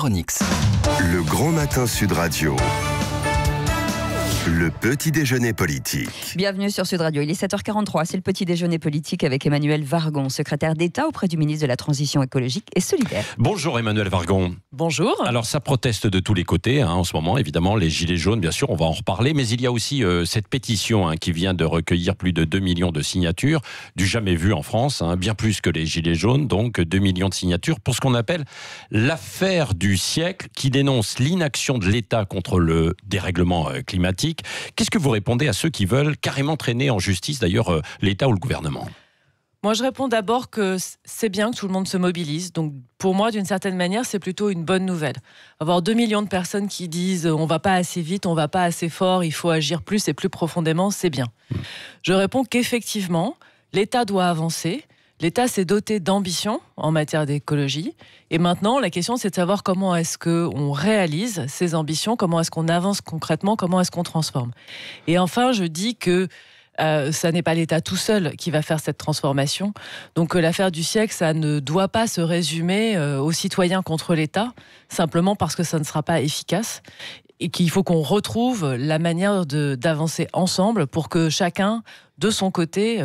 Onyx. Le Grand Matin Sud Radio. Le petit déjeuner politique. Bienvenue sur Sud Radio. Il est 7h43. C'est le petit déjeuner politique avec Emmanuel Vargon, secrétaire d'État auprès du ministre de la Transition écologique et solidaire. Bonjour Emmanuel Vargon. Bonjour. Alors ça proteste de tous les côtés en ce moment, évidemment, les gilets jaunes, bien sûr, on va en reparler, mais il y a aussi cette pétition qui vient de recueillir plus de 2 millions de signatures, du jamais vu en France, bien plus que les gilets jaunes, donc 2 millions de signatures pour ce qu'on appelle l'affaire du siècle, qui dénonce l'inaction de l'État contre le dérèglement climatique. Qu'est-ce que vous répondez à ceux qui veulent carrément traîner en justice, d'ailleurs, l'État ou le gouvernement ? Moi, je réponds d'abord que c'est bien que tout le monde se mobilise. Donc, pour moi, d'une certaine manière, c'est plutôt une bonne nouvelle. Avoir 2 millions de personnes qui disent « on va pas assez vite, on va pas assez fort, il faut agir plus et plus profondément », c'est bien. Je réponds qu'effectivement, l'État doit avancer. L'État s'est doté d'ambition en matière d'écologie. Et maintenant, la question, c'est de savoir comment est-ce qu'on réalise ces ambitions, comment est-ce qu'on avance concrètement, comment est-ce qu'on transforme. Et enfin, je dis que ça n'est pas l'État tout seul qui va faire cette transformation. Donc l'affaire du siècle, ça ne doit pas se résumer aux citoyens contre l'État, simplement parce que ça ne sera pas efficace. Et qu'il faut qu'on retrouve la manière d'avancer ensemble pour que chacun, de son côté,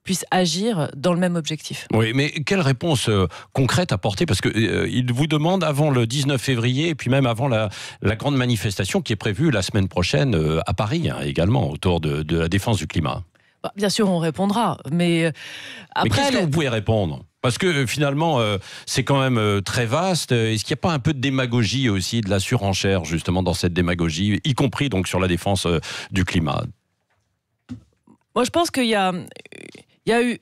puisse agir dans le même objectif. Oui, mais quelle réponse concrète apporter ? Parce qu'il vous demande avant le 19 février, et puis même avant la grande manifestation qui est prévue la semaine prochaine à Paris, également, autour de la défense du climat. Bien sûr, on répondra, mais après... Mais qu'est-ce que vous pouvez répondre ? Parce que finalement, c'est quand même très vaste. Est-ce qu'il n'y a pas un peu de démagogie aussi, de la surenchère justement dans cette démagogie, y compris donc sur la défense du climat ? Moi, je pense qu'il y a eu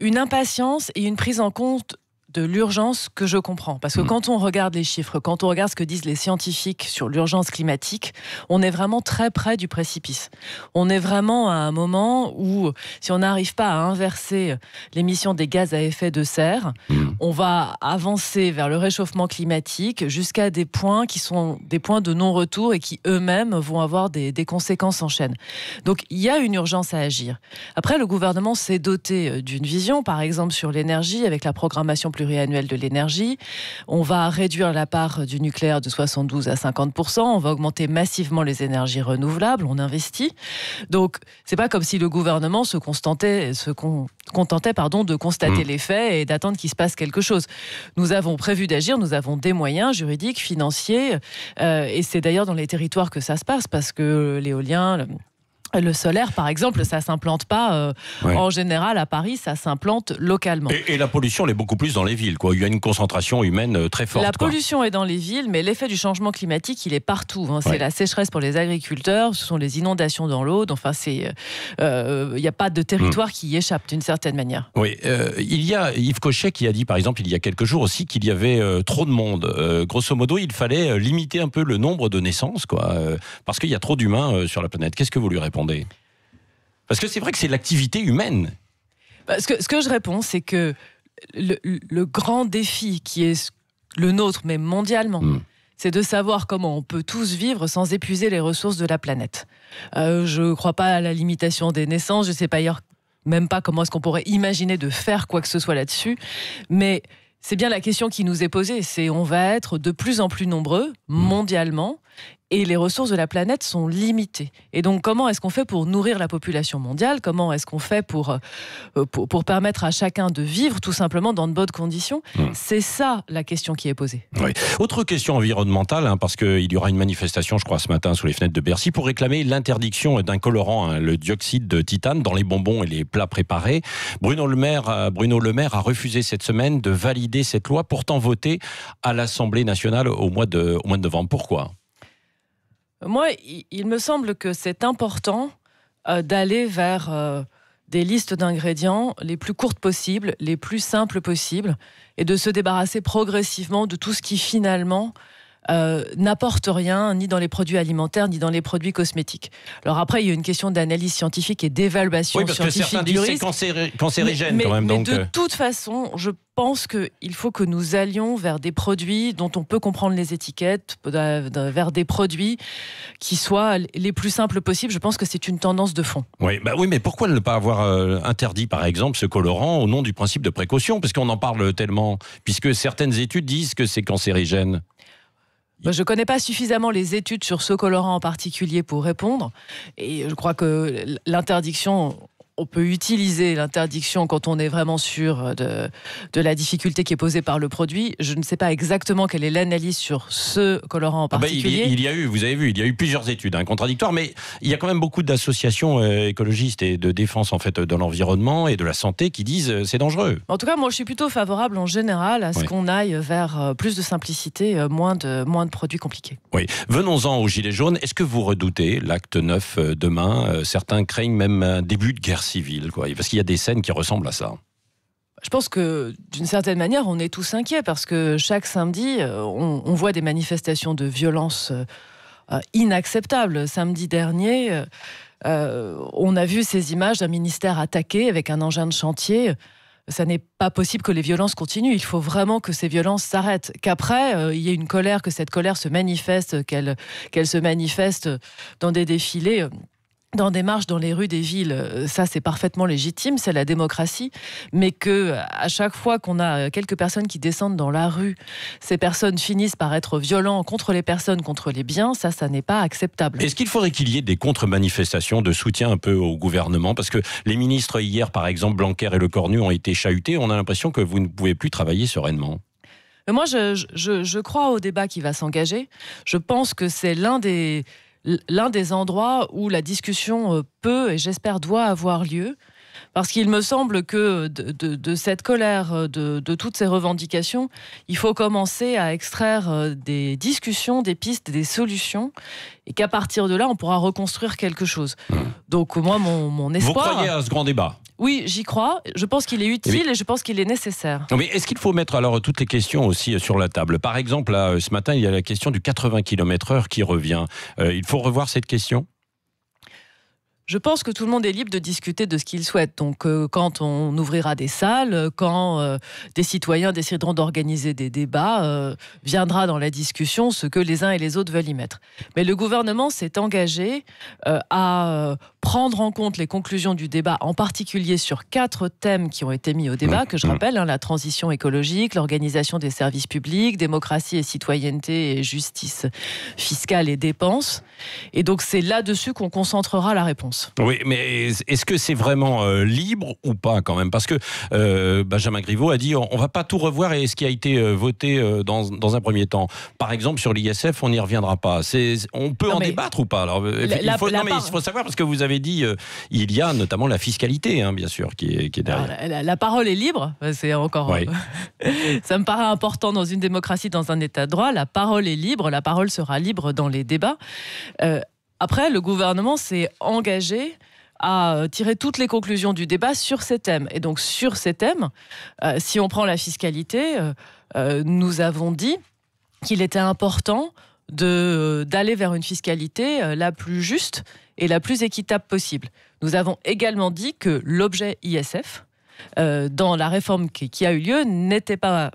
une impatience et une prise en compte de l'urgence que je comprends. Parce que quand on regarde les chiffres, quand on regarde ce que disent les scientifiques sur l'urgence climatique, on est vraiment très près du précipice. On est vraiment à un moment où, si on n'arrive pas à inverser l'émission des gaz à effet de serre, on va avancer vers le réchauffement climatique jusqu'à des points qui sont des points de non-retour et qui eux-mêmes vont avoir des conséquences en chaîne. Donc il y a une urgence à agir. Après, le gouvernement s'est doté d'une vision, par exemple sur l'énergie, avec la programmation pluriannuelle de l'énergie. On va réduire la part du nucléaire de 72 à 50%. On va augmenter massivement les énergies renouvelables. On investit. Donc, c'est pas comme si le gouvernement se contentait de constater les faits et d'attendre qu'il se passe quelque chose. Nous avons prévu d'agir. Nous avons des moyens juridiques, financiers. Et c'est d'ailleurs dans les territoires que ça se passe parce que l'éolien... Le solaire, par exemple, ça ne s'implante pas en général à Paris, ça s'implante localement. Et la pollution, elle est beaucoup plus dans les villes, quoi. Il y a une concentration humaine très forte. La pollution est dans les villes, mais l'effet du changement climatique, il est partout. C'est la sécheresse pour les agriculteurs, ce sont les inondations dans l'eau. Enfin, il n'y a pas de territoire qui y échappe d'une certaine manière. Oui, il y a Yves Cochet qui a dit, par exemple, il y a quelques jours aussi, qu'il y avait trop de monde. Grosso modo, il fallait limiter un peu le nombre de naissances, quoi, parce qu'il y a trop d'humains sur la planète. Qu'est-ce que vous lui répondez ? Parce que c'est vrai que c'est l'activité humaine. Ce que je réponds, c'est que le grand défi qui est le nôtre, mais mondialement, c'est de savoir comment on peut tous vivre sans épuiser les ressources de la planète. Je ne crois pas à la limitation des naissances, je ne sais pas même pas comment est-ce qu'on pourrait imaginer de faire quoi que ce soit là-dessus, mais c'est bien la question qui nous est posée, c'est on va être de plus en plus nombreux, mondialement, et les ressources de la planète sont limitées. Et donc, comment est-ce qu'on fait pour nourrir la population mondiale ? Comment est-ce qu'on fait pour permettre à chacun de vivre tout simplement dans de bonnes conditions ? C'est ça la question qui est posée. Oui. Autre question environnementale, parce qu'il y aura une manifestation, je crois, ce matin sous les fenêtres de Bercy pour réclamer l'interdiction d'un colorant, le dioxyde de titane, dans les bonbons et les plats préparés. Bruno Le Maire a refusé cette semaine de valider cette loi, pourtant votée à l'Assemblée nationale au mois de novembre. Pourquoi ? Moi, il me semble que c'est important d'aller vers des listes d'ingrédients les plus courtes possibles, les plus simples possibles, et de se débarrasser progressivement de tout ce qui finalement n'apporte rien, ni dans les produits alimentaires, ni dans les produits cosmétiques. Alors après, il y a une question d'analyse scientifique et d'évaluation scientifique du risque. Oui, parce que certains disent c'est cancérigène quand même. Mais de toute façon, je pense qu'il faut que nous allions vers des produits dont on peut comprendre les étiquettes, vers des produits qui soient les plus simples possibles. Je pense que c'est une tendance de fond. Oui, mais pourquoi ne pas avoir interdit, par exemple, ce colorant au nom du principe de précaution ? Parce qu'on en parle tellement, puisque certaines études disent que c'est cancérigène. Je ne connais pas suffisamment les études sur ce colorant en particulier pour répondre. Et je crois que l'interdiction... On peut utiliser l'interdiction quand on est vraiment sûr de la difficulté qui est posée par le produit. Je ne sais pas exactement quelle est l'analyse sur ce colorant en particulier. Il y a eu, vous avez vu, il y a eu plusieurs études contradictoires, mais il y a quand même beaucoup d'associations écologistes et de défense en fait de l'environnement et de la santé qui disent c'est dangereux. En tout cas, moi, je suis plutôt favorable en général à ce qu'on aille vers plus de simplicité, moins de produits compliqués. Oui. Venons-en aux Gilets jaunes. Est-ce que vous redoutez l'acte 9 demain ? Certains craignent même un début de guerre civile, quoi, parce qu'il y a des scènes qui ressemblent à ça. Je pense que, d'une certaine manière, on est tous inquiets parce que chaque samedi, on voit des manifestations de violence inacceptables. Samedi dernier, on a vu ces images d'un ministère attaqué avec un engin de chantier. Ça n'est pas possible que les violences continuent. Il faut vraiment que ces violences s'arrêtent. Qu'après, il y ait une colère, que cette colère se manifeste, qu'elle se manifeste dans des défilés... dans des marches dans les rues des villes, ça c'est parfaitement légitime, c'est la démocratie, mais que à chaque fois qu'on a quelques personnes qui descendent dans la rue, ces personnes finissent par être violentes contre les personnes, contre les biens, ça n'est pas acceptable. Est-ce qu'il faudrait qu'il y ait des contre-manifestations de soutien un peu au gouvernement ? Parce que les ministres hier, par exemple, Blanquer et Lecornu ont été chahutés, on a l'impression que vous ne pouvez plus travailler sereinement. Moi, je crois au débat qui va s'engager. Je pense que c'est l'un des endroits où la discussion peut et j'espère doit avoir lieu. Parce qu'il me semble que de cette colère, de toutes ces revendications, il faut commencer à extraire des discussions, des pistes, des solutions, et qu'à partir de là, on pourra reconstruire quelque chose. Donc moi, mon espoir... Vous croyez à ce grand débat ? Oui, j'y crois. Je pense qu'il est utile et je pense qu'il est nécessaire. Mais est-ce qu'il faut mettre alors toutes les questions aussi sur la table ? Par exemple, là, ce matin, il y a la question du 80 km/h qui revient. Il faut revoir cette question ? Je pense que tout le monde est libre de discuter de ce qu'il souhaite. Donc, quand on ouvrira des salles, quand des citoyens décideront d'organiser des débats, viendra dans la discussion ce que les uns et les autres veulent y mettre. Mais le gouvernement s'est engagé à prendre en compte les conclusions du débat, en particulier sur 4 thèmes qui ont été mis au débat, que je rappelle, la transition écologique, l'organisation des services publics, démocratie et citoyenneté et justice fiscale et dépenses. Et donc, c'est là-dessus qu'on concentrera la réponse. Oui, mais est-ce que c'est vraiment libre ou pas quand même ? Parce que Benjamin Griveaux a dit on ne va pas tout revoir et ce qui a été voté dans un premier temps. Par exemple, sur l'ISF, on n'y reviendra pas. On peut débattre ou pas ? Alors, il faut savoir, parce que vous avez dit, il y a notamment la fiscalité, bien sûr, qui est derrière. Alors, la parole est libre, c'est encore... Oui. Ça me paraît important dans une démocratie, dans un état de droit. La parole est libre, la parole sera libre dans les débats. Après, le gouvernement s'est engagé à tirer toutes les conclusions du débat sur ces thèmes. Et donc, sur ces thèmes, si on prend la fiscalité, nous avons dit qu'il était important d'aller vers une fiscalité la plus juste et la plus équitable possible. Nous avons également dit que l'objet ISF, dans la réforme qui a eu lieu, n'était pas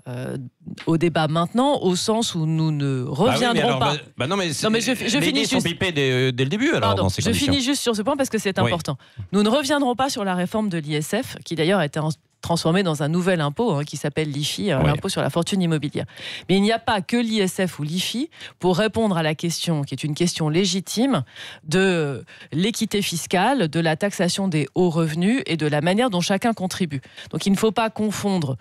au débat maintenant, au sens où nous ne reviendrons pas. Je finis juste. Sont pipés dès le début, alors, dans ces conditions. Je finis juste sur ce point parce que c'est important. Nous ne reviendrons pas sur la réforme de l'ISF, qui d'ailleurs a été transformé dans un nouvel impôt qui s'appelle l'IFI, l'impôt sur la fortune immobilière. Mais il n'y a pas que l'ISF ou l'IFI pour répondre à la question, qui est une question légitime, de l'équité fiscale, de la taxation des hauts revenus et de la manière dont chacun contribue. Donc il ne faut pas confondre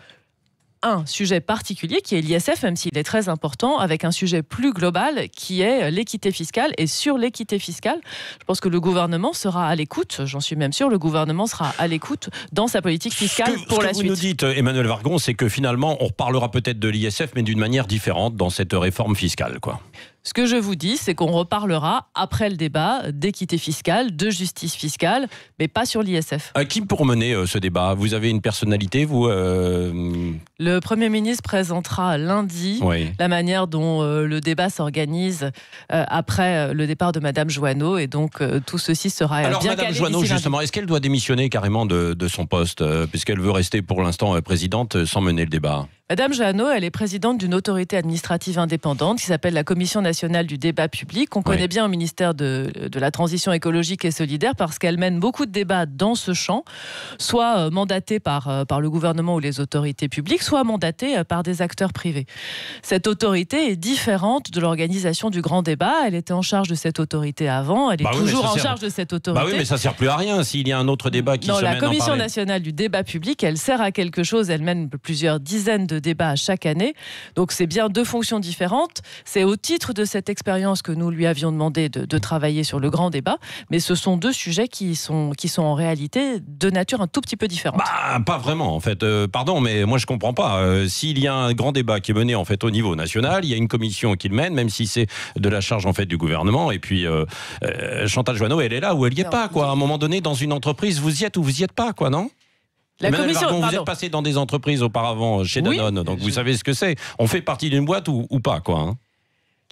un sujet particulier qui est l'ISF, même s'il est très important, avec un sujet plus global qui est l'équité fiscale. Et sur l'équité fiscale, je pense que le gouvernement sera à l'écoute, j'en suis même sûr, le gouvernement sera à l'écoute dans sa politique fiscale pour la suite. Ce que vous nous dites, Emmanuel Vargon, c'est que finalement, on reparlera peut-être de l'ISF, mais d'une manière différente dans cette réforme fiscale, quoi. Ce que je vous dis, c'est qu'on reparlera après le débat d'équité fiscale, de justice fiscale, mais pas sur l'ISF. Qui pour mener ce débat ? Vous avez une personnalité, vous Le Premier ministre présentera lundi la manière dont le débat s'organise après le départ de Madame Joanneau, et donc tout ceci sera Alors, bien Madame calé. Joanneau, justement, est-ce qu'elle doit démissionner carrément de son poste, puisqu'elle veut rester pour l'instant présidente sans mener le débat ? Madame Jeannot, elle est présidente d'une autorité administrative indépendante qui s'appelle la Commission nationale du débat public, qu'on connaît bien au ministère de la Transition écologique et solidaire parce qu'elle mène beaucoup de débats dans ce champ, soit mandatée par le gouvernement ou les autorités publiques, soit mandatée par des acteurs privés. Cette autorité est différente de l'organisation du grand débat. Elle était en charge de cette autorité avant, elle est toujours en charge de cette autorité. Oui, mais ça ne sert plus à rien s'il y a un autre débat qui se mène. La Commission nationale du débat public, elle sert à quelque chose, elle mène plusieurs dizaines de débats chaque année. Donc c'est bien deux fonctions différentes. C'est au titre de cette expérience que nous lui avions demandé de travailler sur le grand débat, mais ce sont deux sujets qui sont en réalité de nature un tout petit peu différente. Pas vraiment en fait. Pardon, mais moi je comprends pas. S'il y a un grand débat qui est mené en fait au niveau national, il y a une commission qui le mène, même si c'est de la charge en fait du gouvernement. Et puis Chantal Joanneau, elle est là ou elle y est pas quoi. À un moment donné, dans une entreprise, vous y êtes ou vous y êtes pas quoi, non? La commission, Vargon, vous êtes passé dans des entreprises auparavant chez Danone, donc vous savez ce que c'est. On fait partie d'une boîte ou pas, quoi. Hein.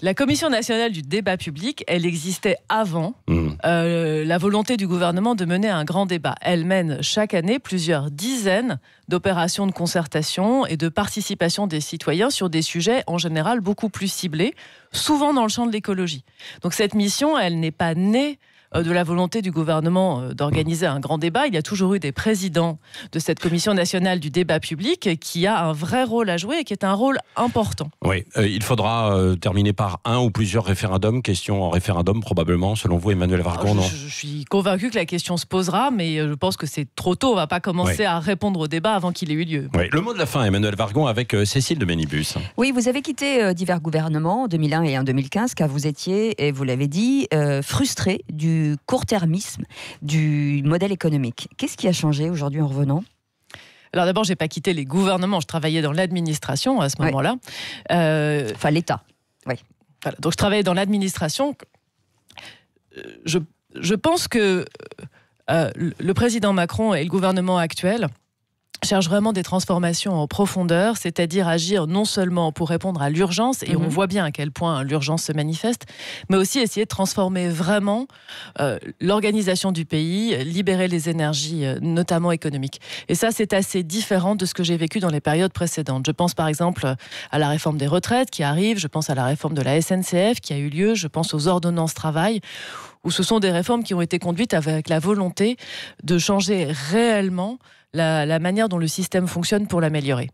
La Commission nationale du débat public, elle existait avant la volonté du gouvernement de mener un grand débat. Elle mène chaque année plusieurs dizaines d'opérations de concertation et de participation des citoyens sur des sujets en général beaucoup plus ciblés, souvent dans le champ de l'écologie. Donc cette mission, elle n'est pas née de la volonté du gouvernement d'organiser un grand débat. Il y a toujours eu des présidents de cette Commission nationale du débat public qui a un vrai rôle à jouer et qui est un rôle important. Oui, il faudra terminer par un ou plusieurs référendums, question en référendum probablement, selon vous Emmanuel Vargon, non ? Je suis convaincu que la question se posera, mais je pense que c'est trop tôt. On ne va pas commencer à répondre au débat avant qu'il ait eu lieu. Oui. Le mot de la fin, Emmanuel Vargon, avec Cécile de Ménibus. Oui, vous avez quitté divers gouvernements, en 2001 et en 2015, car vous étiez, et vous l'avez dit, frustré du court-termisme du modèle économique. Qu'est-ce qui a changé aujourd'hui en revenant ? Alors d'abord, je n'ai pas quitté les gouvernements, je travaillais dans l'administration à ce moment-là. Enfin, l'État. Oui. Voilà, donc je travaillais dans l'administration. Je pense que le président Macron et le gouvernement actuel cherche vraiment des transformations en profondeur, c'est-à-dire agir non seulement pour répondre à l'urgence, et on voit bien à quel point l'urgence se manifeste, mais aussi essayer de transformer vraiment l'organisation du pays, libérer les énergies, notamment économiques. Et ça, c'est assez différent de ce que j'ai vécu dans les périodes précédentes. Je pense par exemple à la réforme des retraites qui arrive, je pense à la réforme de la SNCF qui a eu lieu, je pense aux ordonnances travail, où ce sont des réformes qui ont été conduites avec la volonté de changer réellement la manière dont le système fonctionne pour l'améliorer.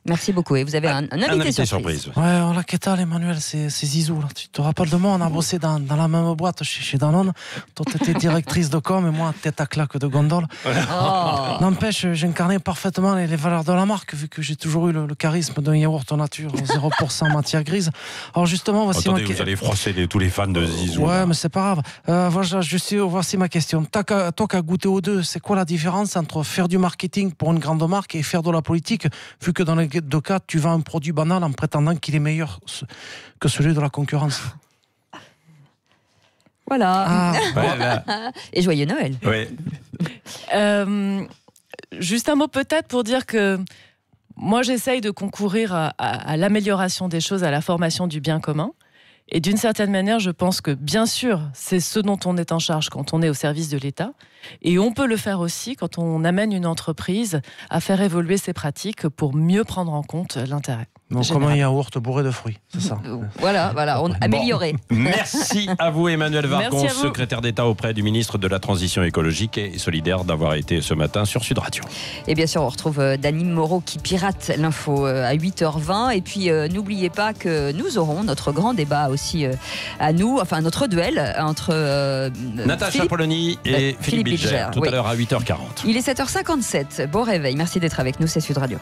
Merci beaucoup. Et vous avez un invité surprise. Ouais, voilà, qu'est-ce que Emmanuel, c'est Zizou. Là. Tu te rappelles de moi, on a bossé dans la même boîte chez Danone. Toi, tu étais directrice de com et moi, tête à claque de gondole. N'empêche, j'incarnais parfaitement les valeurs de la marque, vu que j'ai toujours eu le charisme d'un yaourt nature, 0% matière grise. Alors justement, voici vous allez froisser tous les fans de Zizou. Ouais, mais c'est pas grave. Voici ma question. Toi qui as goûté aux deux, c'est quoi la différence entre faire du marketing pour une grande marque et faire de la politique, vu que dans les deux cas, tu vends un produit banal en prétendant qu'il est meilleur que celui de la concurrence. Voilà. Et joyeux Noël. Oui. Juste un mot peut-être pour dire que moi, j'essaye de concourir à l'amélioration des choses, à la formation du bien commun. Et d'une certaine manière, je pense que, bien sûr, c'est ce dont on est en charge quand on est au service de l'État. Et on peut le faire aussi quand on amène une entreprise à faire évoluer ses pratiques pour mieux prendre en compte l'intérêt. Donc, comme un yaourt bourré de fruits, c'est ça. Voilà, on amélioré. Merci à vous, Emmanuel Vargon, secrétaire d'État auprès du ministre de la Transition écologique et solidaire, d'avoir été ce matin sur Sud Radio. Et bien sûr, on retrouve Dany Moreau qui pirate l'info à 8h20. Et puis, n'oubliez pas que nous aurons notre grand débat aussi à nous, enfin notre duel entre Natacha Polony et Philippe Bilger, tout à l'heure à 8h40. Il est 7h57. Bon réveil. Merci d'être avec nous, c'est Sud Radio.